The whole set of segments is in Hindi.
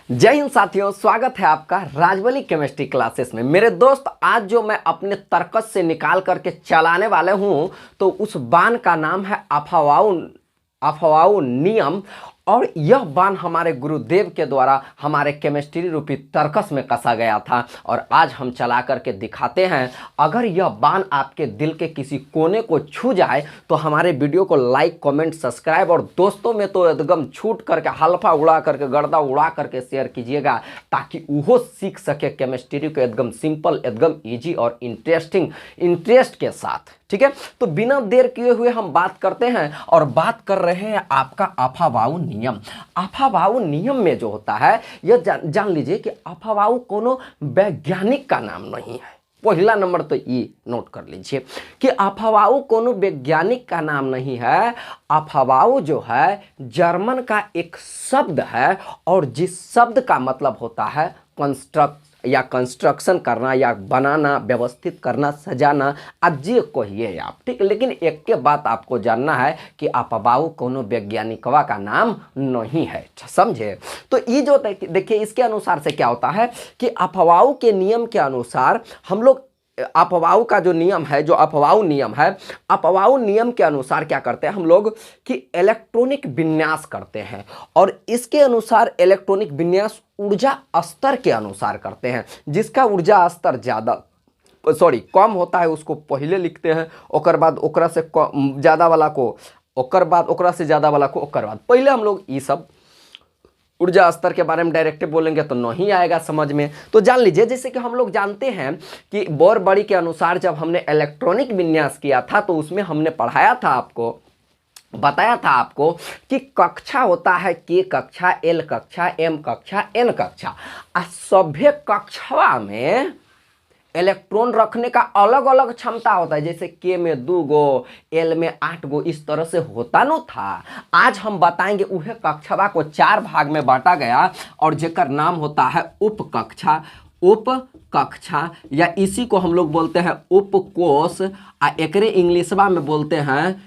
जय हिंद साथियों, स्वागत है आपका राजवली केमिस्ट्री क्लासेस में। मेरे दोस्त, आज जो मैं अपने तर्कस से निकाल करके चलाने वाले हूं तो उस बाण का नाम है अफवाउ नियम। और यह बाण हमारे गुरुदेव के द्वारा हमारे केमिस्ट्री रूपी तर्कस में कसा गया था और आज हम चला करके दिखाते हैं। अगर यह बाण आपके दिल के किसी कोने को छू जाए तो हमारे वीडियो को लाइक, कमेंट, सब्सक्राइब और दोस्तों में तो एकदम छूट करके हल्फा उड़ा करके गर्दा उड़ा करके शेयर कीजिएगा ताकि वो सीख सके केमिस्ट्री को एकदम सिंपल, एकदम ईजी और इंटरेस्ट के साथ। ठीक है, तो बिना देर किए हुए हम बात करते हैं और बात कर रहे हैं आपका अफवाउ नियम। अफवाउ नियम में जो होता है यह जान लीजिए कि अफवाउ कोनो वैज्ञानिक का नाम नहीं है। पहला नंबर तो ये नोट कर लीजिए कि अफवाउ कोनो वैज्ञानिक का नाम नहीं है। अफवाउ जो है जर्मन का एक शब्द है और जिस शब्द का मतलब होता है कंस्ट्रक्शन करना या बनाना, व्यवस्थित करना, सजाना, अब जे कहिए आप। ठीक, लेकिन एक के बात आपको जानना है कि अफवाउ कोनो वैज्ञानिकवा का नाम नहीं है, समझे। तो ये जो देखिए इसके अनुसार से क्या होता है कि अफवाउ के नियम के अनुसार हम लोग अफवाउ का जो नियम है, जो अफवाउ नियम है, अफवाउ नियम के अनुसार क्या करते हैं हम लोग कि इलेक्ट्रॉनिक विन्यास करते हैं और इसके अनुसार इलेक्ट्रॉनिक विन्यास ऊर्जा स्तर के अनुसार करते हैं। जिसका ऊर्जा स्तर कम होता है उसको पहले लिखते हैं, ओकर बाद ओकरा से ज़्यादा वाला को ओकर बाद ओकरा से ज़्यादा वाला को ओकर बाद। पहले हम लोग ये सब ऊर्जा स्तर के बारे में डायरेक्ट बोलेंगे तो नहीं आएगा समझ में। तो जान लीजिए, जैसे कि हम लोग जानते हैं कि बोर बड़ी के अनुसार जब हमने इलेक्ट्रॉनिक विन्यास किया था तो उसमें हमने पढ़ाया था, आपको बताया था आपको कि कक्षा होता है के कक्षा, एल कक्षा, एम कक्षा, एन कक्षा। सभ्य कक्षवा में इलेक्ट्रॉन रखने का अलग अलग क्षमता होता है। जैसे के में 2 गो, एल में 8 गो, इस तरह से होता न था। आज हम बताएंगे उहे कक्षवा को 4 भाग में बांटा गया और जेकर नाम होता है उपकक्षा। उपकक्षा या इसी को हम लोग बोलते हैं उपकोष, एकरे इंग्लिशवा में बोलते हैं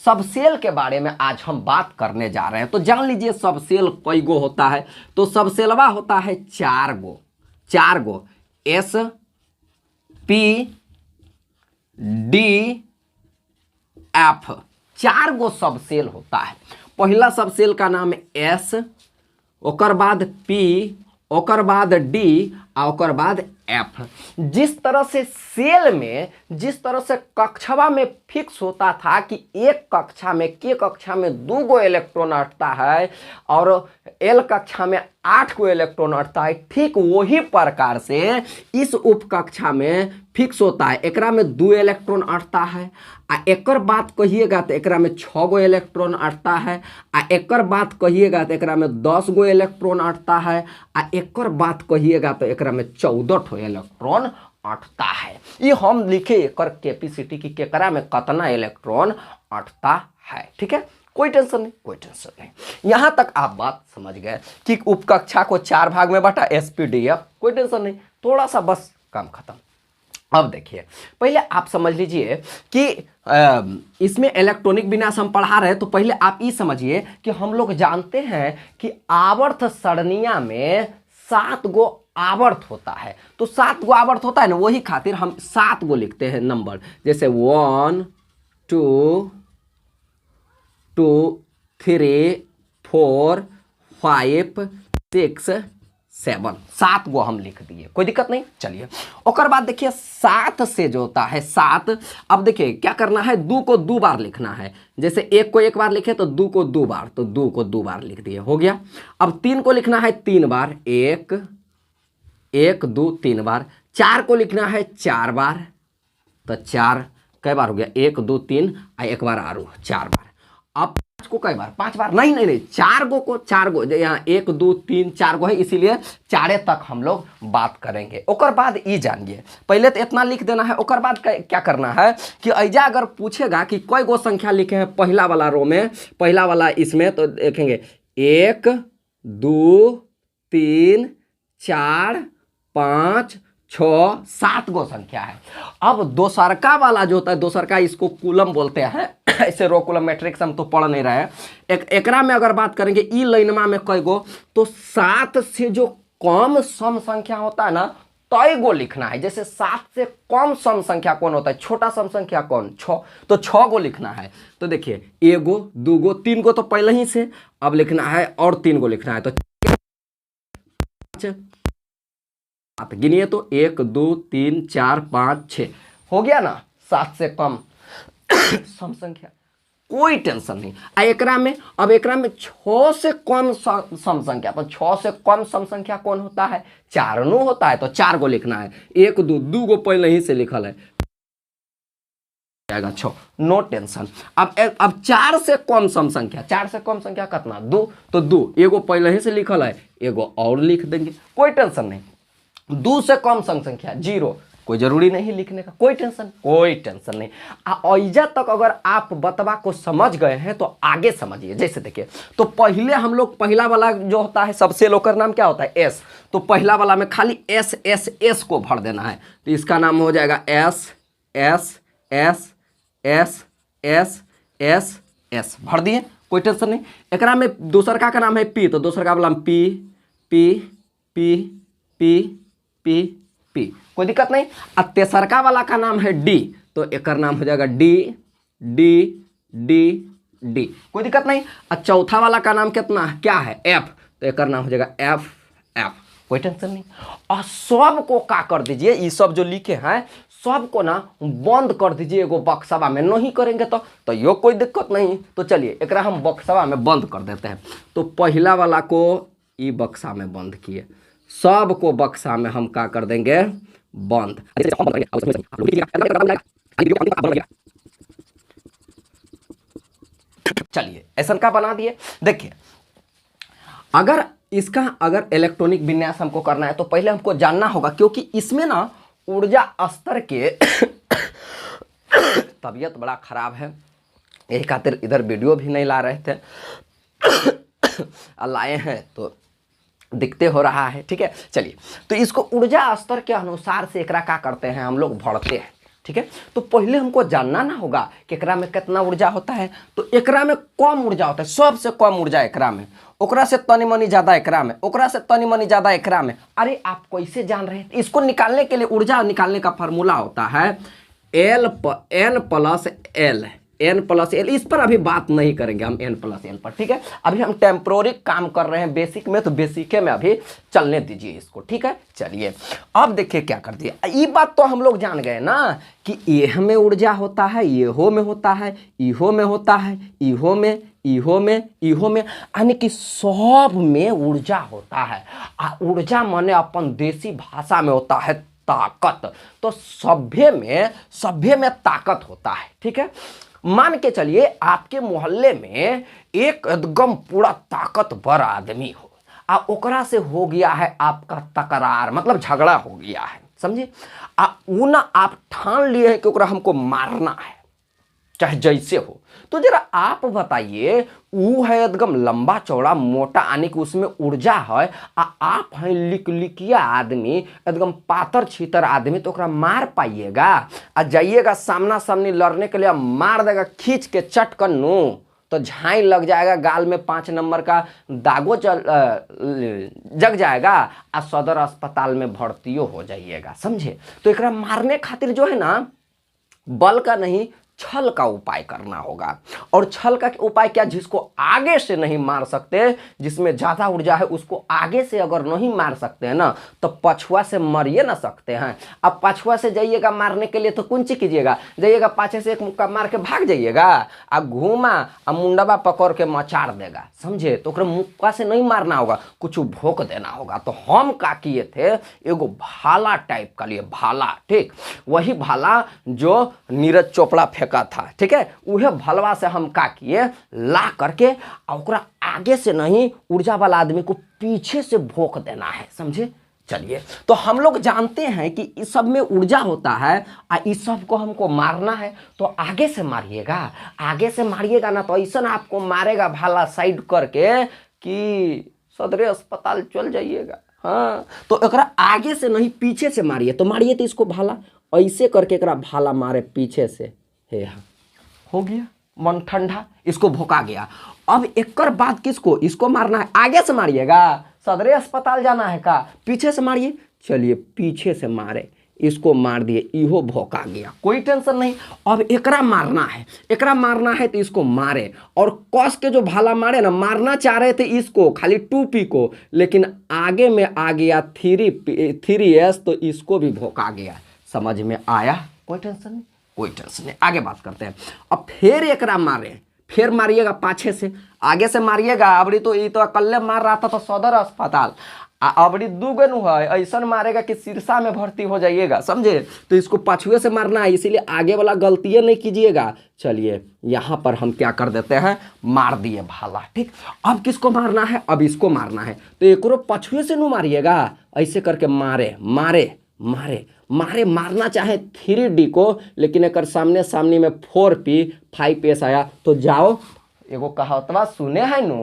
सब सेल के बारे में आज हम बात करने जा रहे हैं। तो जान लीजिए सब सेल कई गो होता है। तो सब सेलवा होता है 4 गो, एस पी डी एफ, 4 गो सब सेल होता है। पहला सब सेल का नाम है एस, ओकर बाद पी, ओकर बाद डी और ओकर बाद एफ। जिस तरह से सेल में, जिस तरह से कक्षवा में फिक्स होता था कि एक कक्षा में, के कक्षा में 2 गो इलेक्ट्रॉन अटता है और एल कक्षा में 8 गो इलेक्ट्रॉन अटता है, ठीक वही प्रकार से इस उपकक्षा में फिक्स होता है। एकरा में 2 इलेक्ट्रॉन अटता है आ एकर बात कहिएगा तो एकरा में 6 गो इलेक्ट्रॉन अटता है आ एकर बात कहिएगा तो एकरा में 10 गो इलेक्ट्रॉन अटता है आ एकर बात कहिएगा तो एकरा में 14 इलेक्ट्रॉन अटता है। ये हम लिखे एकर कैपेसिटी की केकरा में कितना इलेक्ट्रॉन अटता है। ठीक है, कोई टेंशन नहीं। यहां तक आप बात समझ गए कि उपकक्षा को 4 भाग में बांटा, एसपीडीएफ, कोई टेंशन नहीं, थोड़ा सा बस काम खत्म। अब देखिए, पहले आप समझ लीजिए कि इसमें इलेक्ट्रॉनिक विन्यास हम पढ़ा रहे हैं। तो पहले आप ये समझिए कि हम लोग जानते हैं कि आवर्त सरणिया में 7 गो आवर्त होता है। तो 7 गो आवर्त होता है ना, वही खातिर हम 7 गो लिखते हैं नंबर। जैसे 1 2 3 4 5 6 7, 7 गो हम लिख दिए, कोई दिक्कत नहीं। चलिए, ओकर बाद देखिए 7 से जो होता है 7, अब देखिए क्या करना है, 2 को 2 बार लिखना है। जैसे 1 को 1 बार लिखे तो 2 को 2 बार, तो 2 को 2 बार लिख दिए, हो गया। अब 3 को लिखना है 3 बार, 1 2 3 बार। 4 को लिखना है 4 बार, तो 4 कई बार हो गया, 1 2 3 आ 1 बार आरू 4 बार। अब 5 को कई बार, 5 बार नहीं, 4 गो को 4 गो, यहाँ 1 2 3 4 गो है, इसीलिए 4 तक हम लोग बात करेंगे। ओकर बाद ये जानिए, पहले तो इतना लिख देना है। ओकर बाद क्या करना है कि ऐजा अगर पूछेगा कि कई गो संख्या लिखे हैं पहला वाला रो में, पहला वाला इसमें, तो देखेंगे 1 2 3 4 5 6 7 गो संख्या है। अब दोसरका वाला जो होता है, दोसरका इसको कूलम बोलते हैं ऐसे रो कूलम मैट्रिक्स हम तो पढ़ नहीं रहे हैं। एकरा में अगर बात करेंगे ई लाइनमा में कई गो, तो 7 से जो कम सम संख्या होता है ना, तय गो लिखना है। जैसे 7 से कम सम संख्या कौन होता है, छोटा सम संख्या कौन, 6, तो 6 गो लिखना है। तो देखिए 1 गो 2 गो 3 गो तो पहले ही से, अब लिखना है और 3 गो लिखना है। तो आप गिनिए तो 1 2 3 4 5 6 हो गया ना, 7 से कम सम संख्या, कोई टेंशन नहीं। एकरा में, अब एकरा में 6 से कम सम संख्या, तो 6 से कम सम संख्या कौन होता है, 4 नु होता है। तो 4 गो लिखना है। 1 2 2 गो पहले ही से लिखल है, जाएगा 6, नो टेंशन। अब 4 से कम सम संख्या, 4 से कम संख्या कितना, 2, तो 2 एगो पहले ही से लिखल है, एगो और लिख देंगे, कोई टेंशन नहीं। 2 से कम सम संख्या 0, कोई जरूरी नहीं लिखने का, कोई टेंशन नहीं। ऐजा तक अगर आप बतवा को समझ गए हैं तो आगे समझिए। जैसे देखिए, तो पहले हम लोग पहला वाला जो होता है सबसे लोकर नाम क्या होता है, एस। तो पहला वाला में खाली एस एस एस को भर देना है, तो इसका नाम हो जाएगा S S S S S S S, भर दिए, कोई टेंशन नहीं। एकरा में दूसरका का नाम है पी, तो दूसरका वाला में P P P P P P, कोई दिक्कत नहीं। अब तेसरका वाला का नाम है डी, तो एक नाम हो जाएगा डी डी डी डी, कोई दिक्कत नहीं। और चौथा वाला का नाम कितना क्या है, एफ, तो एक नाम हो जाएगा एफ एफ, कोई टेंशन नहीं। और सब को का कर दीजिए, ये सब जो लिखे हैं सबको ना बंद कर दीजिए एगो बक्सवा में। नहीं करेंगे तो यो कोई दिक्कत नहीं। तो चलिए एक हम बक्सवा में बंद कर देते हैं। तो पहला वाला को ई बक्सा में बंद किए, सब को बक्सा में हम क्या कर देंगे, बंद। चलिए ऐसा का बना दिए। देखिए अगर इसका इलेक्ट्रॉनिक विन्यास हमको करना है तो पहले हमको जानना होगा, क्योंकि इसमें ना ऊर्जा स्तर के तबीयत बड़ा खराब है, यही खातिर इधर वीडियो भी नहीं ला रहे थे लाए हैं तो दिखते हो रहा है, ठीक है। चलिए तो इसको ऊर्जा स्तर के अनुसार से एकरा क्या करते हैं हम लोग, भरते हैं, ठीक है। तो पहले हमको जानना ना होगा कि एकरा में कितना ऊर्जा होता है। तो एकरा में कम ऊर्जा होता है, सबसे कम ऊर्जा एकरा में, ओकरा से तनी मनी ज्यादा एकरा में, ओकरा से तनी मनी ज्यादा एकरा में। अरे आप कैसे जान रहे हैं, इसको निकालने के लिए ऊर्जा निकालने का फॉर्मूला होता है एन प्लस एल। इस पर अभी बात नहीं करेंगे हम एन प्लस एल पर, ठीक है। अभी हम टेम्पोररी काम कर रहे हैं बेसिक में, तो बेसिक में अभी चलने दीजिए इसको, ठीक है। चलिए अब देखिए क्या कर दिया, ये बात तो हम लोग जान गए ना कि यह में ऊर्जा होता है, येहो में होता है, इहो में होता है, इहो में, इहो में, इहो में, यानी कि सब में ऊर्जा होता है। ऊर्जा माने अपन देसी भाषा में होता है ताकत। तो सभ्य में ताकत होता है, ठीक है। मान के चलिए आपके मोहल्ले में एक एकदम पूरा ताकतवर आदमी हो, ओकरा से हो गया है आपका तकरार, मतलब झगड़ा हो गया है, समझिए। ऊ ना आप ठान लिए हैं कि ओकरा हमको मारना है, चाहे जैसे हो। तो जरा आप बताइए, ऊ है एकदम लंबा चौड़ा मोटा, यानी कि उसमें ऊर्जा है, आप हैं लिकलिकिया आदमी, एकदम पातर छीतर आदमी, तो ओकरा मार पाइएगा? जाइएगा सामना सामनी लड़ने के लिए, मार देगा खींच के चटकन नु, तो झाई लग जाएगा, गाल में 5 नंबर का दागो जग जाएगा, और सदर अस्पताल में भर्तियों हो जाइएगा, समझे। तो एकरा मारने खातिर जो है ना, बल का नहीं छल का उपाय करना होगा। और छल का उपाय क्या, जिसको आगे से नहीं मार सकते, जिसमें ज्यादा ऊर्जा है, उसको आगे से अगर नहीं मार सकते हैं ना, तो पछुआ से मरिए ना सकते हैं। अब पछुआ से जाइएगा मारने के लिए तो कुंची कीजिएगा, जाइएगा पाछे से एक मुक्का मार के भाग जाइएगा, अब घूमा अब मुंडवा पकड़ के मचाड़ देगा, समझे। तो ओकरा मुक्का से नहीं मारना होगा, कुछ भोंक देना होगा। तो हम का किए थे, एगो भाला टाइप का लिए, भाला, ठीक, वही भाला जो नीरज चोपड़ा फेंका था, ठीक है। उहे भलवा से हम का किए, ला करके ओकरा आगे से नहीं, ऊर्जा वाला आदमी को पीछे से भोंक देना है, समझे। चलिए तो हम लोग जानते हैं कि इस सब में ऊर्जा होता है, इस सब को हमको मारना है तो आगे से मारिएगा, आगे से मारिएगा ना, तो ऐसा आपको मारेगा भाला साइड करके कि सदरे अस्पताल चल जाइएगा, हाँ, तो एकरा आगे से नहीं पीछे से मारिए, तो मारिए तो इसको भाला ऐसे करके एकरा भाला मारे पीछे से, हे हाँ, हो गया मन ठंडा, इसको भोंका गया। अब एक बाद किसको, इसको मारना है, आगे से मारिएगा, सदरे अस्पताल जाना है का, पीछे से मारिए, चलिए पीछे से मारे, इसको मार दिए, इहो भोंका गया, कोई टेंशन नहीं। अब एकरा मारना है, एकरा मारना है तो इसको मारे, और कस के जो भाला मारे ना, मारना चाह रहे थे इसको खाली 2P को, लेकिन आगे में आ गया 3S, तो इसको भी भोंका गया। समझ में आया? कोई टेंशन नहीं, कोई टेंशन नहीं, आगे बात करते हैं। अब फिर एकरा मारे, फिर मारिएगा पाछे से, आगे से मारिएगा, अबड़ी तो ये तो अकल्ले मार रहा था तो सदर अस्पताल, अबड़ी दुगन है, ऐसा मारेगा कि सिरसा में भर्ती हो जाइएगा, समझे? तो इसको पाछुए से मारना है, इसीलिए आगे वाला गलतियाँ नहीं कीजिएगा। चलिए यहाँ पर हम क्या कर देते हैं, मार दिए भाला, ठीक। अब किसको मारना है, अब इसको मारना है, तो एकरो पाछुए से नहीं मारिएगा, ऐसे करके मारे मारे मारे मारे, मारना चाहे 3D को, लेकिन एक सामने सामने में 4P 5S आया, तो जाओ, एगो कहावतवा सुने हैं नु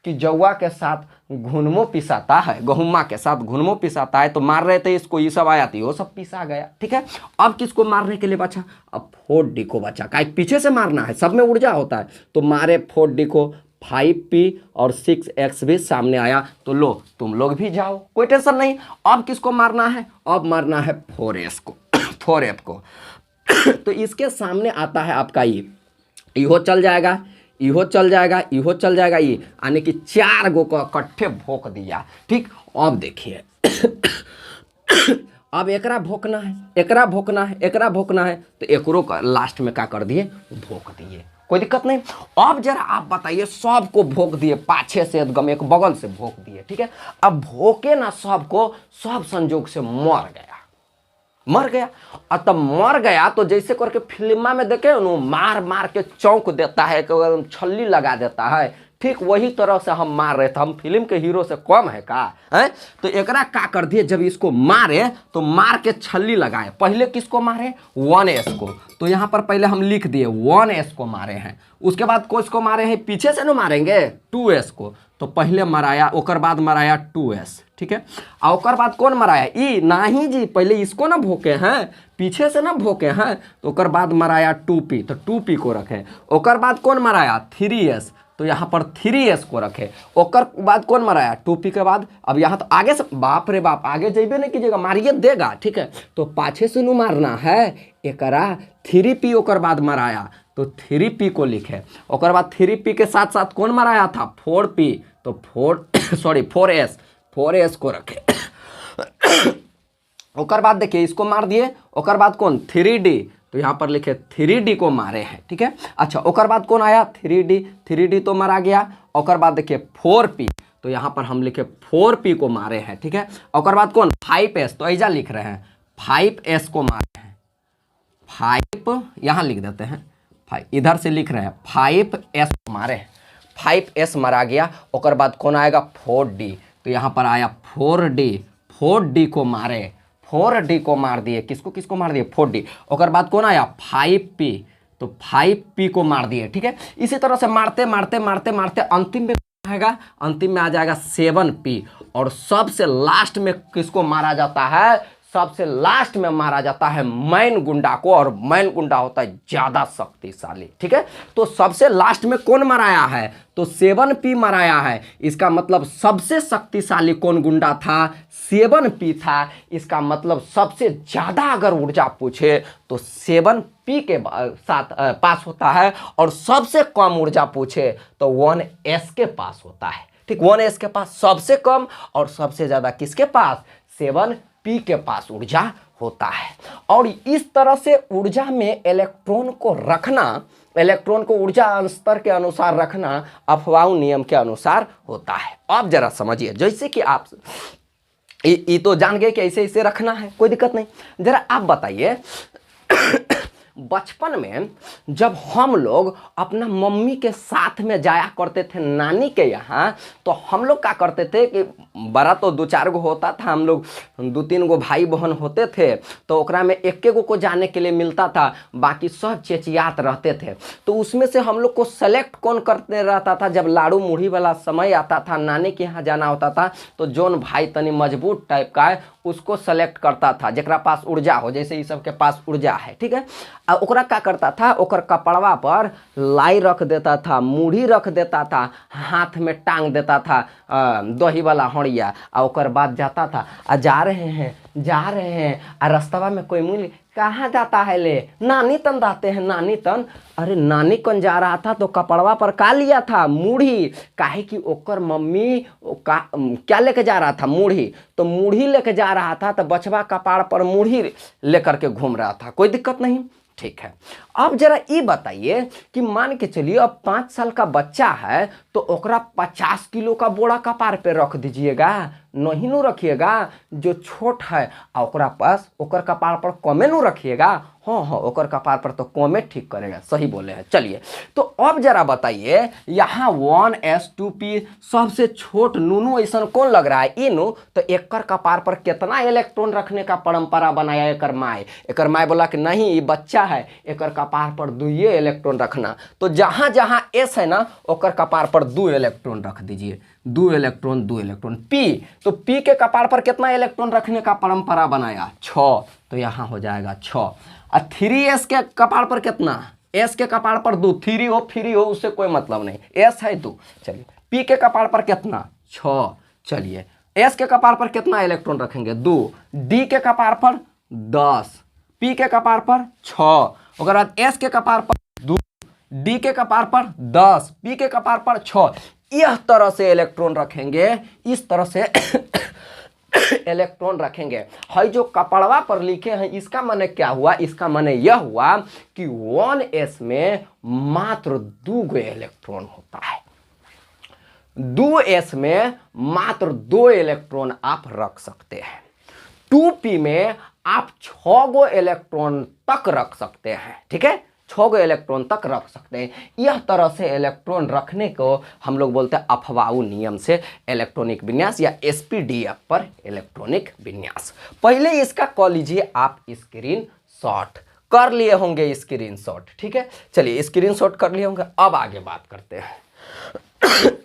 कि जौआ के साथ घुनमो पिसाता है, गहुमा के साथ घुनमो पिसाता है, तो मार रहे थे इसको, ये सब आया थी, वो सब पिसा गया, ठीक है। अब किसको मारने के लिए बचा, अब 4D को बचा, का पीछे से मारना है, सब में ऊर्जा होता है, तो मारे 4D को, 5P और 6X भी सामने आया, तो लो तुम लोग भी जाओ, कोई टेंशन नहीं। अब किसको मारना है, अब मारना है 4S को 4F को तो इसके सामने आता है आपका ये, इहो चल जाएगा, इहो चल जाएगा, इहो चल जाएगा, ये यानी कि 4 गो का इकट्ठे भोंक दिया, ठीक। अब देखिए अब एकरा भोंकना है, एकरा भोंकना है, एकरा भोंकना है, तो एकरो का लास्ट में क्या कर दिए, भोंक दिए, कोई दिक्कत नहीं। अब जरा आप बताइए, सबको भोंक दिए, पाछे से एकदम एक बगल से भोंक दिए, ठीक है। अब भोंके ना सबको, सब संजोग से मर गया, मर गया। और तब मर गया तो जैसे करके फिल्मा में देखे न, मार मार के चौंक देता है, छल्ली लगा देता है, ठीक वही तरह से हम मार रहे थे, हम फिल्म के हीरो से कम है का है। तो एकरा का कर दिए, जब इसको मारे तो मार के छल्ली लगाए, पहले किसको मारे, 1S को, तो यहाँ पर पहले हम लिख दिए 1S को मारे हैं, उसके बाद किसको मारे हैं, पीछे से न मारेंगे 2S को, तो पहले मराया, ओकर बाद मराया 2S, ठीक है। और ओकर बाद कौन मराया, ई नहीं जी, पहले इसको ना भोंके हैं, पीछे से ना भोंके हैं, तो ओकर बाद मराया 2P, तो 2P को रखे, ओकर बाद कौन मराया 3S, तो यहाँ पर 3S को रखे, ओकर बाद कौन मराया 2P के बाद। अब यहाँ तो आगे से, बाप रे बाप, आगे जेबे नहीं कीजिएगा, मारिए देगा, ठीक है। तो पाछे से नू मारना है, एकरा 3P ओकर बाद मराया, तो 3P को लिखे, ओकर बाद 3P के साथ साथ कौन मराया था 4P, तो 4S को रखे ओकर बाद देखिए इसको मार दिए, ओकर बाद कौन 3D, तो यहाँ पर लिखे 3D को मारे हैं, ठीक है। अच्छा, ओकर बाद कौन आया 3D तो मारा गया। ओकर बाद देखिए 4P, तो यहाँ पर हम लिखे 4P को मारे हैं, ठीक है। ओकर बाद कौन 5S, तो ऐजा लिख रहे हैं 5S को मारे हैं, 5 यहाँ लिख देते हैं, 5 इधर से लिख रहे हैं 5S को मारे हैं, 5S मारा गया। ओकर बाद कौन आएगा 4D, तो यहाँ पर आया 4D को मारे, 4D को मार दिए, किसको किसको मार दिए 4D। ओकर बाद कौन आया 5P, तो 5P को मार दिए, ठीक है। इसी तरह से मारते मारते मारते मारते अंतिम में आएगा, अंतिम में आ जाएगा 7P, और सबसे लास्ट में किसको मारा जाता है, सबसे लास्ट में मारा जाता है मैन गुंडा को, और मैन गुंडा होता है ज्यादा शक्तिशाली, ठीक है। तो सबसे लास्ट में कौन मराया है, तो 7P मराया है, इसका मतलब सबसे शक्तिशाली कौन गुंडा था 7P था। इसका मतलब सबसे ज्यादा अगर ऊर्जा पूछे तो 7P के साथ पास होता है, और सबसे कम ऊर्जा पूछे तो 1S के पास होता है, ठीक। 1S के पास सबसे कम, और सबसे ज्यादा किसके पास 7P के पास ऊर्जा होता है। और इस तरह से ऊर्जा में इलेक्ट्रॉन को रखना, इलेक्ट्रॉन को ऊर्जा स्तर के अनुसार रखना अफवाऊ नियम के अनुसार होता है। अब जरा समझिए, जैसे कि आप ये तो जान गए कि ऐसे ऐसे रखना है, कोई दिक्कत नहीं। जरा आप बताइए बचपन में जब हम लोग अपना मम्मी के साथ में जाया करते थे नानी के यहाँ, तो हम लोग क्या करते थे कि बड़ा तो 2-4 गो होता था, हम लोग 2-3 गो भाई बहन होते थे, तो ओकरा में एक गो को जाने के लिए मिलता था, बाकी सब चेचियात रहते थे। तो उसमें से हम लोग को सेलेक्ट कौन करते रहता था, जब लाड़ू मुढ़ी वाला समय आता था, नानी के यहाँ जाना होता था, तो जोन भाई तनी मजबूत टाइप का है उसको सेलेक्ट करता था, जरा पास ऊर्जा हो, जैसे ये सब के पास ऊर्जा है, ठीक है। और ओकरा क्या करता था, ओकर कपड़वा पर लाई रख देता था, मुढ़ी रख देता था, हाथ में टांग देता था दही वाला हड़िया, और ओकर बाद जाता था, जा रहे हैं और रास्तवा में कोई मिल, कहाँ जाता है ले, नानी तन जाते हैं, नानी तन। अरे नानी कन जा रहा था तो कपड़वा पर का लिया था, मुढ़ी, काहे कि ओकर मम्मी क्या लेके जा रहा था, मुढ़ी, तो मुढ़ी लेके जा रहा था, तो बचवा कपाड़ पर मुढ़ी लेकर के घूम रहा था, कोई दिक्कत नहीं, ठीक है। अब जरा ये बताइए कि मान के चलिए अब 5 साल का बच्चा है, तो ओकरा 50 किलो का बोरा कपार पे रख दीजिएगा, नहीं नु रखिएगा, जो छोट है ओकरा पास ओकर कपार पर कमे नु रखिएगा, हाँ ओकर कपार पर तो कमे ठीक करेगा, सही बोले हैं। चलिए तो अब जरा बताइए यहाँ 1s2p सबसे छोट नूनू ऐसा कौन लग रहा है, इनू, तो एकर कपार पर कितना इलेक्ट्रॉन रखने का परंपरा बनाया एकर माय बोला कि नहीं ये बच्चा है, एकर कपार पर 2 इलेक्ट्रॉन रखना, तो जहां जहां एस है ना ओकर कपार पर 2 इलेक्ट्रॉन रख दीजिए, 2 इलेक्ट्रॉन। पी, तो पी के कपार पर कितना इलेक्ट्रॉन रखने का परंपरा बनाया, 6, तो यहाँ हो जाएगा 6। और 3s के कपार पर कितना, एस के कपार पर 2, 3 हो फ्री हो उससे कोई मतलब नहीं, एस है 2, चलिए। पी के कपार पर कितना, 6, चलिए। एस के कपार पर कितना इलेक्ट्रॉन रखेंगे, 2। डी के कपार पर 10, पी के कपार पर 6, उसके बाद एस के कपार पर 2, डी के कपार पर 10, पी के कपार पर 6। यह तरह से इलेक्ट्रॉन रखेंगे, इस तरह से इलेक्ट्रॉन रखेंगे। है जो कपड़वा पर लिखे हैं इसका माने क्या हुआ, इसका माने यह हुआ कि 1s में मात्र 2 इलेक्ट्रॉन होता है, 2s में मात्र 2 इलेक्ट्रॉन आप रख सकते हैं, 2p में आप 6 इलेक्ट्रॉन तक रख सकते हैं, ठीक है, 6 इलेक्ट्रॉन तक रख सकते हैं। यह तरह से इलेक्ट्रॉन रखने को हम लोग बोलते हैं अफबाऊ नियम से इलेक्ट्रॉनिक विन्यास या एसपीडीएफ पर इलेक्ट्रॉनिक विन्यास। पहले इसका कॉल लीजिए आप स्क्रीन शॉट, कर लिए होंगे स्क्रीन शॉट, ठीक है, चलिए स्क्रीन शॉट कर लिए होंगे। अब आगे बात करते हैं।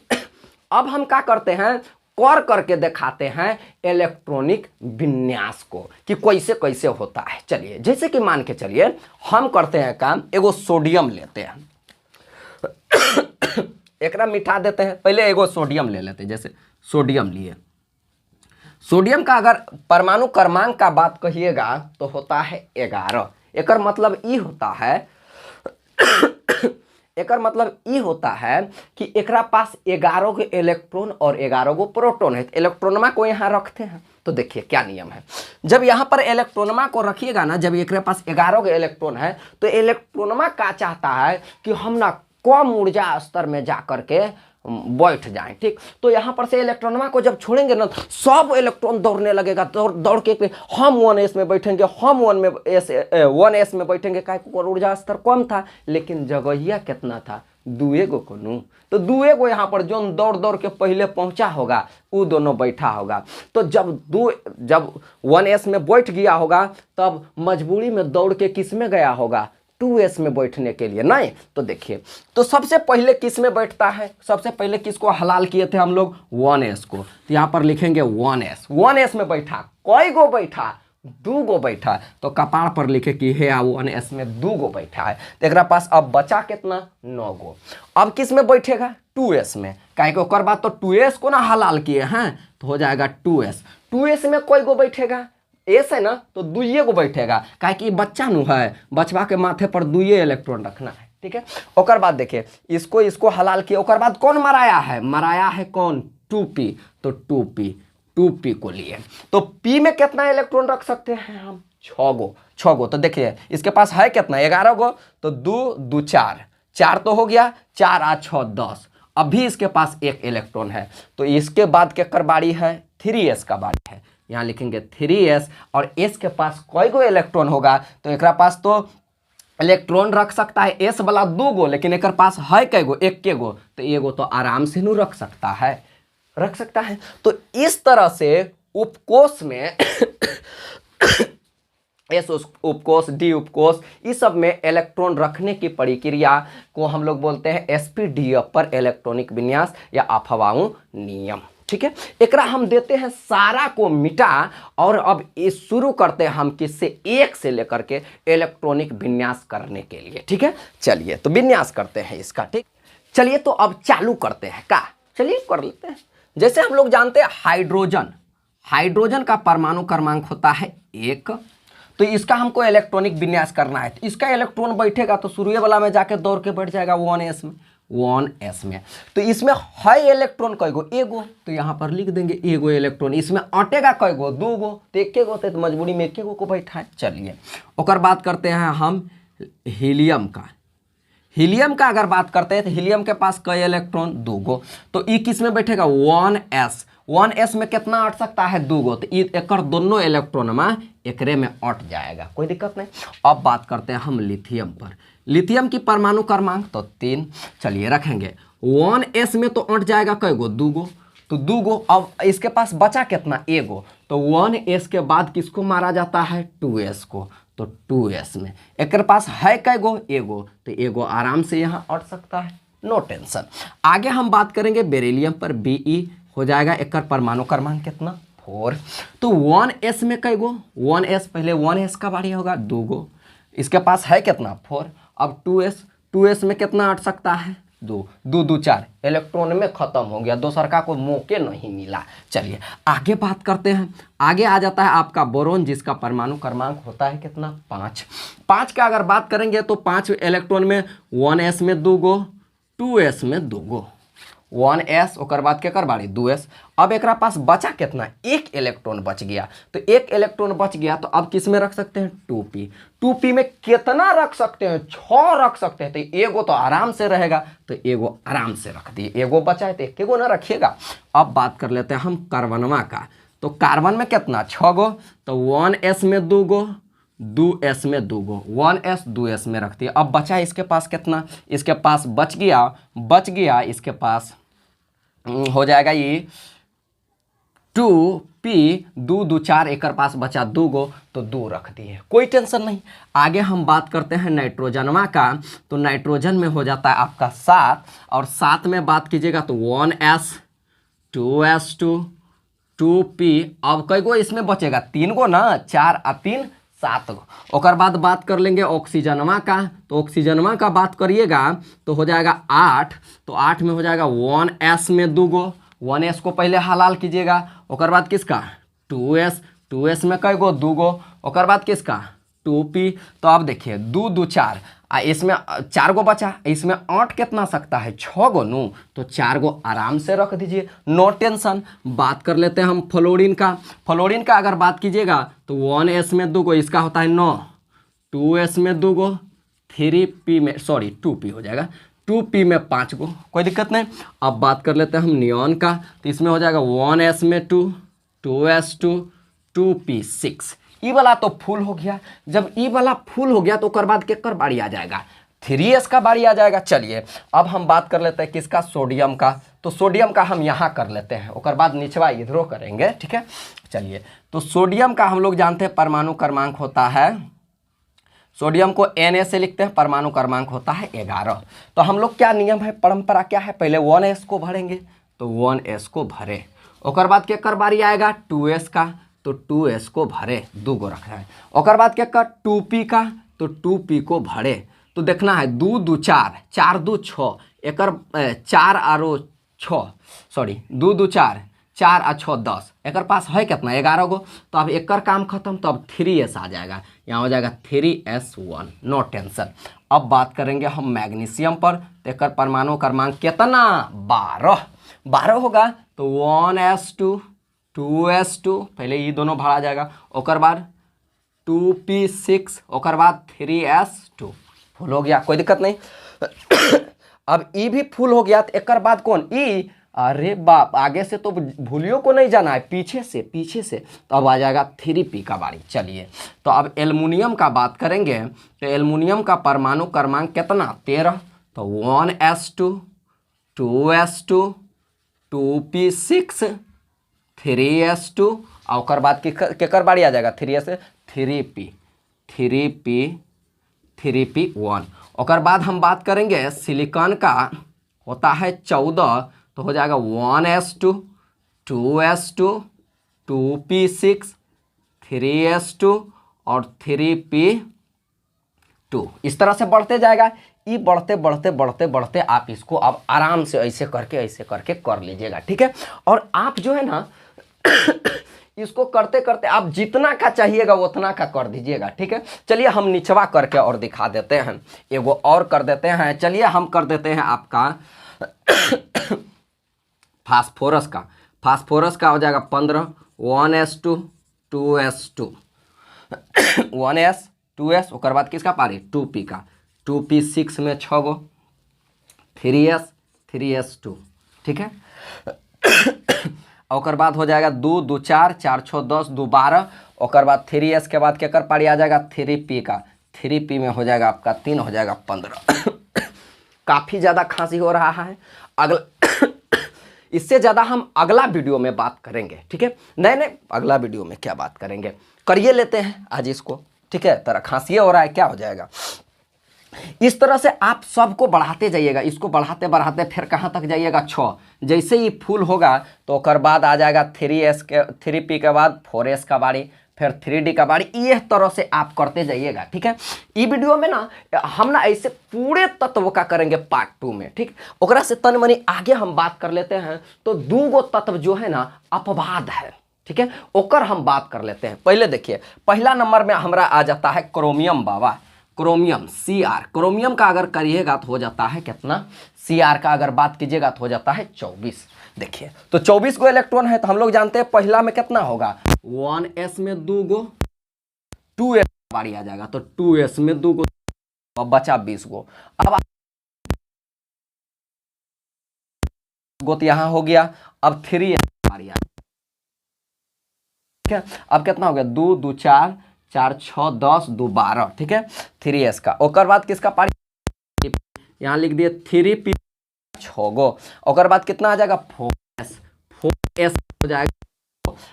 अब हम क्या करते हैं, करके दिखाते हैं इलेक्ट्रॉनिक विन्यास को कि कैसे कैसे होता है। चलिए जैसे कि मान के चलिए हम करते हैं काम, एगो सोडियम लेते हैं, एकरा मिटा देते हैं, पहले एगो सोडियम ले लेते हैं, जैसे सोडियम लिए, सोडियम का अगर परमाणु क्रमांक का बात कहिएगा तो होता है 11। एकर मतलब ई होता है एकर मतलब ई होता है कि एकरा पास 11 गो इलेक्ट्रॉन और 11 गो प्रोटॉन है। इलेक्ट्रॉनमा को यहाँ रखते हैं, तो देखिए क्या नियम है, जब यहाँ पर इलेक्ट्रॉनमा को रखिएगा ना, जब एकरे पास 11 गो इलेक्ट्रॉन है, तो इलेक्ट्रॉनमा क्या चाहता है कि हम ना कम ऊर्जा स्तर में जा करके बैठ जाएं, ठीक। तो यहाँ पर से इलेक्ट्रॉनमा को जब छोड़ेंगे ना, सब इलेक्ट्रॉन दौड़ने लगेगा, दौड़ के हम 1s में बैठेंगे, हम 1s में बैठेंगे, क्या ऊर्जा स्तर कम था, लेकिन जगहिया कितना था, 2 गो को नू, तो 2 गो यहाँ पर जो दौड़ के पहले पहुंचा होगा वो दोनों बैठा होगा। तो जब 1s में बैठ गया होगा, तब मजबूरी में दौड़ के किस में गया होगा, 2s में बैठने के लिए, नहीं। तो देखिए, तो सबसे पहले किस में बैठता है, सबसे पहले किसको हलाल किए थे हम लोग, 1s को, तो यहाँ पर लिखेंगे 1s में बैठा, कई गो बैठा, 2 गो बैठा, तो कपार पर लिखे कि हे 1s में 2 गो बैठा है, तो एक पास अब बचा कितना, 9 गो। अब किस में बैठेगा, 2s में, काहे ओकर बाद तो 2s को ना हलाल किए हैं, तो हो जाएगा 2s में कोई गो बैठेगा, एस है ना, तो 2 गो बैठेगा, काहे कि बच्चा नु है, बचवा के माथे पर 2 इलेक्ट्रॉन रखना है, ठीक है। ओकर बाद देखिए इसको हलाल किया, ओकर बाद कौन मराया है कौन, 2p, तो 2p को लिए, तो p में कितना इलेक्ट्रॉन रख सकते हैं हम, 6 गो। तो देखिए इसके पास है कितना, 11 गो, तो 2 4 तो हो गया, 4 आ 6 10, अभी इसके पास 1 इलेक्ट्रॉन है, तो इसके बाद केकर बारी है, 3s का बारी है, यहाँ लिखेंगे 3s, और s के पास कोई गो इलेक्ट्रॉन होगा, तो एक पास तो इलेक्ट्रॉन रख सकता है s वाला 2 गो, लेकिन एक पास है कै गो, 1 गो, तो 1 गो तो आराम से नू रख सकता है, रख सकता है। तो इस तरह से उपकोष में एस उपकोष, डी उपकोष, इस सब में इलेक्ट्रॉन रखने की प्रक्रिया को हम लोग बोलते हैं एसपीडीएफ पर इलेक्ट्रॉनिक विन्यास या अफवाऊ नियम। ठीक है, एकरा हम देते हैं सारा को मिटा और अब ये शुरू करते हैं हम किससे, एक से लेकर के इलेक्ट्रॉनिक विन्यास करने के लिए। ठीक है, चलिए तो विन्यास करते हैं इसका। ठीक, चलिए तो अब चालू करते हैं का, चलिए कर लेते हैं। जैसे हम लोग जानते हैं हाइड्रोजन, हाइड्रोजन का परमाणु क्रमांक होता है 1, तो इसका हमको इलेक्ट्रॉनिक विन्यास करना है। तो इसका इलेक्ट्रॉन बैठेगा तो शुरू वाला में जाके दौड़ के बैठ जाएगा 1s में, 1s में। तो इसमें है इलेक्ट्रॉन कईगो, एगो, तो यहाँ पर लिख देंगे एगो इलेक्ट्रॉन। इसमें अटेगा कईगो, 2 गो, तो एक गो, तो मजबूरी में 1 गो को बैठा है। चलिए और बात करते हैं हम हीलियम का। हीलियम का अगर बात करते हैं तो हीलियम के पास कई इलेक्ट्रॉन, 2 गो, तो ई किस में बैठेगा 1s, 1s में कितना अट सकता है 2 गो, तो एक दोनों इलेक्ट्रॉन में एकरे में अट जाएगा, कोई दिक्कत नहीं। अब बात करते हैं हम लिथियम पर। लिथियम की परमाणु क्रमांक तो 3, चलिए रखेंगे 1s में तो अट जाएगा कई गो, 2 गो, तो 2 गो। अब इसके पास बचा कितना, एगो, तो 1s के बाद किसको मारा जाता है 2s को, तो 2s में एक पास है कैगो, एगो, तो एगो आराम से यहाँ अट सकता है, नो टेंशन। आगे हम बात करेंगे बेरिलियम पर, Be हो जाएगा, एक परमाणु क्रमांक कितना 4, तो 1s में कैगो, 1s पहले 1s का बारी होगा 2 गो, इसके पास है कितना 4, अब 2s में कितना अट सकता है 2, 2 2 4, इलेक्ट्रॉन में खत्म हो गया, दूसर का कोई मौके नहीं मिला। चलिए आगे बात करते हैं। आगे आ जाता है आपका बोरोन, जिसका परमाणु क्रमांक होता है कितना 5। 5 का अगर बात करेंगे तो 5 इलेक्ट्रॉन में 1s में 2 गो, 2s में 2 गो, 1s और बाद के कर बारी 2s। अब एक पास बचा कितना, 1 इलेक्ट्रॉन बच गया, तो 1 इलेक्ट्रॉन बच गया, तो अब किस में रख सकते हैं 2p। 2p में कितना रख सकते हैं, 6 रख सकते हैं, तो एगो तो आराम से रहेगा, तो एगो आराम से रख दिए, एगो बचा है तो एक एगो ना रखिएगा। अब बात कर लेते हैं हम कार्बनवा का। तो कार्बन में कितना 6 गो, तो 1s में 2 गो, 2s में 2 गो, 1s 2s में रख दिया। अब बचा इसके पास कितना, इसके पास बच गया इसके पास हो जाएगा ये 2p, 2 2 4, एक पास बचा 2 गो, तो 2 रख दिए, कोई टेंशन नहीं। आगे हम बात करते हैं नाइट्रोजनवा का। तो नाइट्रोजन में हो जाता है आपका 7, और 7 में बात कीजिएगा तो 1s, 2s2, 2p। अब कई गो इसमें बचेगा 3 गो ना, 4 और 3 7 गो। और बाद बात कर लेंगे ऑक्सीजनवा का। तो ऑक्सीजनवा का बात करिएगा तो हो जाएगा 8, तो 8 में हो जाएगा 1s में 2 गो, 1s को पहले हलाल कीजिएगा, और बाद किसका 2s, 2s में कई गो 2 गो, और बाद किसका 2p। तो अब देखिए 2 2 4, इसमें 4 गो बचा, इसमें 8 कितना सकता है 6 गो नू, तो 4 गो आराम से रख दीजिए, नो टेंशन। बात कर लेते हैं हम फ्लोरीन का। फ्लोरीन का अगर बात कीजिएगा तो 1s में 2 गो, इसका होता है 9, 2s में 2 गो, 3p में 2p हो जाएगा, 2p में 5 गो, कोई दिक्कत नहीं। अब बात कर लेते हैं हम नियॉन का। तो इसमें हो जाएगा 1s में 2, 2s2, 2p 6। ई वाला तो फुल हो गया। जब ई वाला फुल हो गया तो उसके बाद केकर बारी आ जाएगा 3s का बारी आ जाएगा। चलिए अब हम बात कर लेते हैं किसका, सोडियम का। तो सोडियम का हम यहाँ कर लेते हैं, और बाद निचवा इधरों करेंगे, ठीक है। चलिए तो सोडियम का हम लोग जानते हैं परमाणु क्रमांक होता है, सोडियम को Na से लिखते हैं, परमाणु क्रमांक होता है 11। तो हम लोग क्या नियम है, परंपरा क्या है, पहले 1s को भरेंगे, तो 1s को भरे, और बाद केकर बारी आएगा 2s का, तो 2s को भरे, 2 गो रखना है। और बाद क्या कर 2p का, तो 2p को भरे। तो देखना है 2 2 4, 4 2 6, एकर 4 आरो 6, 2 2 4, 4 और 6 10, एकर पास है कितना 11 गो। तो अब एकर काम खत्म, तो अब 3s आ जाएगा, यहाँ हो जाएगा 3s1, नो टेंशन। अब बात करेंगे हम मैग्नीशियम पर। तो एकर परमाणु क्रमांक कितना 12 होगा। तो 1s2, 2s2, पहले ये दोनों भरा जाएगा, और बाद 2p6, और बाद 3s2, फुल हो गया, कोई दिक्कत नहीं। अब ई भी फुल हो गया, तो एक बाद कौन ई, अरे बाप, आगे से तो भूलियो को नहीं जाना है, पीछे से। तो अब आ जाएगा 3p का बारी। चलिए तो अब एल्युमिनियम का बात करेंगे। तो एल्युमिनियम का परमाणु क्रमांक कितना 13। तो 1s2, 2s2, 2p6 3s2 और ओकर बाद केकर बारी आ जाएगा 3s 3p1। ओकर बाद हम बात करेंगे सिलिकॉन का, होता है 14, तो हो जाएगा 1s2 2s2 2p6 3s2 और 3p2। इस तरह से बढ़ते जाएगा। ये बढ़ते बढ़ते बढ़ते बढ़ते आप इसको अब आराम से ऐसे करके कर लीजिएगा, ठीक है। और आप जो है ना इसको करते करते आप जितना का चाहिएगा उतना का कर दीजिएगा, ठीक है। चलिए हम निचवा करके और दिखा देते हैं, एगो और कर देते हैं। चलिए हम कर देते हैं आपका फास्फोरस का। फास्फोरस का हो जाएगा 15 1s2 2s2 1s 2s। ओकर बाद किसका पारी 2p का 2p6 में 6 गो 3s 3s2, ठीक है। ओकर बाद हो जाएगा 2 2 4 4 6 10 2 12। ओकर बाद 3s के बाद केकर पारी आ जाएगा 3p का 3p में हो जाएगा आपका 3 हो जाएगा 15। काफ़ी ज़्यादा खांसी हो रहा है। अगला इससे ज़्यादा हम अगला वीडियो में बात करेंगे, ठीक है। नहीं अगला वीडियो में क्या बात करेंगे, करिए लेते हैं आज इसको, ठीक है। तेरा खांसी हो रहा है, क्या हो जाएगा। इस तरह से आप सबको बढ़ाते जाइएगा, इसको बढ़ाते बढ़ाते फिर कहाँ तक जाइएगा 6। जैसे ही फुल होगा तो ओकर बाद आ जाएगा 3p के बाद 4s का बारी, फिर 3d का बारी। इस तरह से आप करते जाइएगा, ठीक है। ई वीडियो में ना हम ना ऐसे पूरे तत्व का करेंगे पार्ट 2 में, ठीक। ओकरा से तन मनी आगे हम बात कर लेते हैं। तो 2 गो तत्व जो है ना अपवाद है, ठीक है, ओकर हम बात कर लेते हैं। पहले देखिए, पहला नंबर में हमारा आ जाता है क्रोमियम बाबा, क्रोमियम Cr। क्रोमियम का अगर करिएगा तो हो जाता है कितना, Cr का अगर बात कीजिएगा तो हो जाता है 24। देखिए तो 24 गो इलेक्ट्रॉन है, तो हम लोग जानते हैं पहला में कितना होगा 1s में 2 गो, 2s बारी आ जाएगा तो 2s में 2 गो, अब बचा 20 गो। अब गो तो यहाँ हो गया, अब 3s बारी आ, ठीक है। अब कितना हो गया 2 2 4 4 6 10 2 12, ठीक है 3s का। ओकर बाद किसका पारी, यहाँ लिख दिए 3p 6 गो। ओकर बाद कितना आ जाएगा 4s हो जाएगा।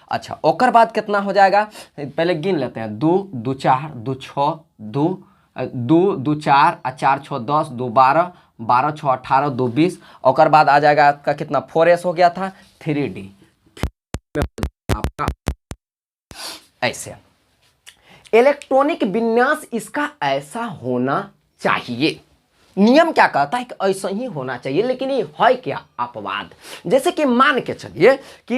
अच्छा ओकर बाद कितना हो जाएगा, पहले गिन लेते हैं 2 2 4 2 6 2 2 2 4 4 6 10 2 12 12 6 18 2 20। ओकर बाद आ जाएगा आपका कितना 4s हो गया था 3d आपका। ऐसे इलेक्ट्रॉनिक विन्यास इसका ऐसा होना चाहिए। नियम क्या कहता है कि ऐसा ही होना चाहिए, लेकिन ये है क्या अपवाद। जैसे कि मान के चलिए कि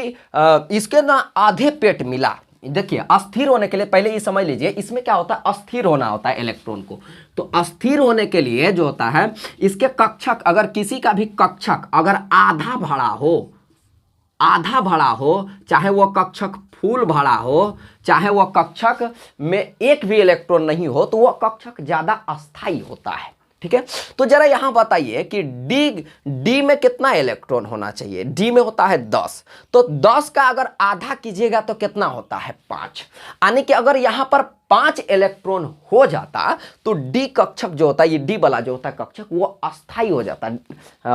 इसके ना आधे पेट मिला। देखिए अस्थिर होने के लिए पहले ये समझ लीजिए, इसमें क्या होता है अस्थिर होना होता है इलेक्ट्रॉन को। तो अस्थिर होने के लिए जो होता है इसके कक्षक, अगर किसी का भी कक्षक अगर आधा भरा हो, चाहे वो कक्षक फूल भरा हो, चाहे वह कक्षक में एक भी इलेक्ट्रॉन नहीं हो, तो वह कक्षक ज्यादा अस्थायी होता है, ठीक है। तो जरा यहां बताइए कि डी में कितना इलेक्ट्रॉन होना चाहिए। डी में होता है 10, तो 10 का अगर आधा कीजिएगा तो कितना होता है 5। यानी कि अगर यहां पर 5 इलेक्ट्रॉन हो जाता तो डी कक्षक जो होता है, ये डी वाला जो होता है कक्षक, वो अस्थायी हो जाता है।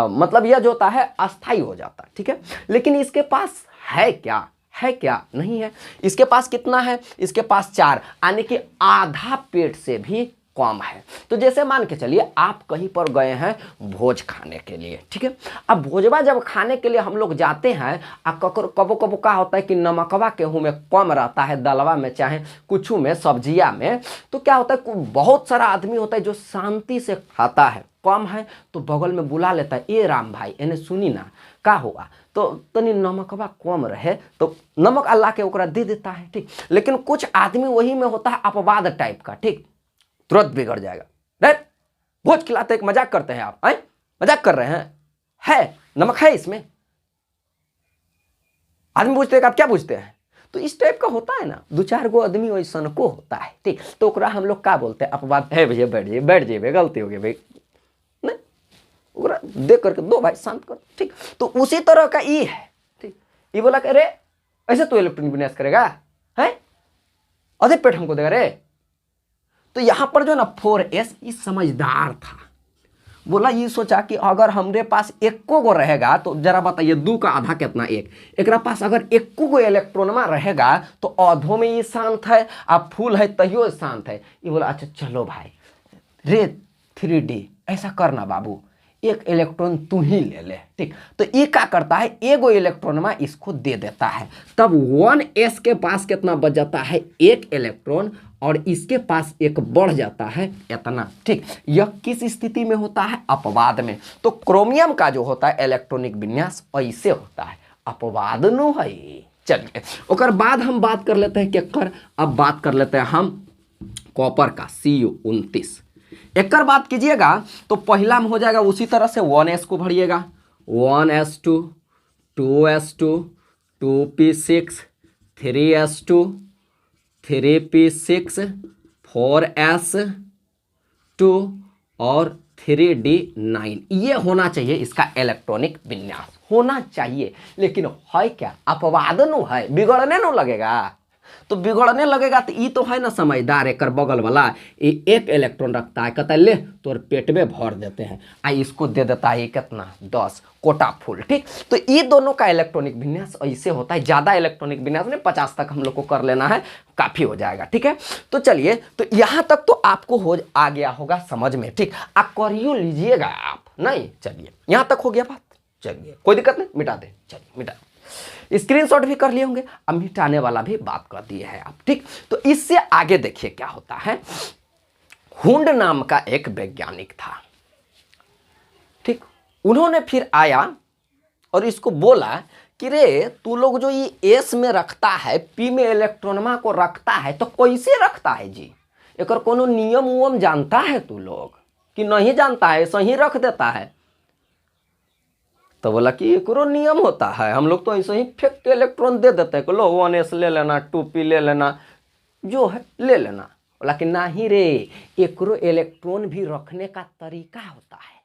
मतलब यह जो होता है अस्थायी हो जाता है, ठीक है। लेकिन इसके पास है क्या, नहीं है। इसके पास कितना है, इसके पास 4, यानी कि आधा पेट से भी कम है। तो जैसे मान के चलिए आप कहीं पर गए हैं भोज खाने के लिए, ठीक है। अब भोजवा जब खाने के लिए हम लोग जाते हैं, कबो कबो का होता है कि नमकवा गेहूं में कम रहता है, दलवा में चाहे कुछ में सब्जिया में, तो क्या होता है बहुत सारा आदमी होता है जो शांति से खाता है, कम है तो बगल में बुला लेता है, ए राम भाई इन्हें सुनी ना का हुआ, तो तनी नमकवा कम रहे तो नमक अल्लाह के ओकरा दे देता है, ठीक। लेकिन कुछ आदमी वही में होता है अपवाद टाइप का, ठीक, तुरंत बिगड़ जाएगा। राइट, भोज खिलाते एक मजाक करते हैं आप, मजाक कर रहे हैं, है नमक है इसमें, आदमी पूछते हैं आप क्या पूछते हैं, तो इस टाइप का होता है ना, 2-4 गो आदमी वैसा को होता है, ठीक। तो ओकरा हम लोग क्या बोलते हैं अपवाद है, भैया बैठ जाइए गलती हो गई भाई, नहीं ओकरा देख करके दो भाई शांत कर, ठीक। तो उसी तरह का ये है, ठीक। ये बोला कि अरे ऐसे तो इलेक्ट्रॉनिक विन्यास करेगा है, आधे पेट हमको देगा रे। तो यहां पर जो ना 4s ये समझदार था, बोला ये सोचा कि अगर हमरे पास एको गो रहेगा तो जरा बताइए 2 का आधा कितना, 1। एकरा पास अगर एको गो इलेक्ट्रॉनमा रहेगा तो आधो में ये शांत है, अब फुल है तहियो शांत है। ये बोला अच्छा चलो भाई रे 3D ऐसा करना बाबू, एक इलेक्ट्रॉन तू ही ले ले, ठीक। तो ये क्या करता है, एगो इलेक्ट्रॉनमा इसको दे देता है, तब 1s के पास कितना बच जाता है, 1 इलेक्ट्रॉन, और इसके पास एक बढ़ जाता है इतना, ठीक। यह किस स्थिति में होता है, अपवाद में। तो क्रोमियम का जो होता है इलेक्ट्रॉनिक विन्यास ऐसे होता है, अपवाद नो है। चलिए ओकर बाद हम बात कर लेते हैं केकर, अब बात कर लेते हैं हम कॉपर का Cu29। एक बात कीजिएगा तो पहला में हो जाएगा उसी तरह से 1s को भरिएगा, 1s2 2s2 2p6 3s2 3p6 4s2 और 3d9। ये होना चाहिए इसका इलेक्ट्रॉनिक विन्यास, होना चाहिए। लेकिन है क्या, अपवाद नो है, बिगड़ने नो लगेगा। तो बिगड़ने लगेगा तो ये तो है ना समझदार, एक बगल वाला ये 1 इलेक्ट्रॉन रखता है, कहता है ले तोर पेट में भर देते हैं, इसको दे देता है कितना 10 कोटा फुल, ठीक। तो ये दोनों का इलेक्ट्रॉनिक विन्यास ऐसे होता है। ज़्यादा इलेक्ट्रॉनिक विन्यास में 50 तक हम लोग को कर लेना है, काफ़ी हो जाएगा, ठीक है। तो चलिए, तो यहाँ तक तो आपको आ गया होगा समझ में, ठीक। आप करियो लीजिएगा आप, नहीं चलिए यहाँ तक हो गया बात, चलिए कोई दिक्कत नहीं, मिटा दे, चलिए मिटा, स्क्रीनशॉट भी कर लिए होंगे, अब मिटाने वाला भी बात कर दिए हैं आप, ठीक। तो इससे आगे देखिए क्या होता है। हुंड नाम का एक वैज्ञानिक था, ठीक। उन्होंने फिर आया और इसको बोला कि रे तू लोग जो ये एस में रखता है, पी में इलेक्ट्रॉनमा को रखता है, तो कैसे रखता है जी, एक कोनो नियम उयम जानता है तू लोग कि नहीं जानता है, ऐसा ही रख देता है। तो बोला कि एक नियम होता है, हम लोग तो ऐसे ही फेंक के इलेक्ट्रॉन दे देते हैं, लो 1s ले लेना, 2p ले लेना, जो है ले लेना। बोला कि नहीं रे, एक इलेक्ट्रॉन भी रखने का तरीका होता है।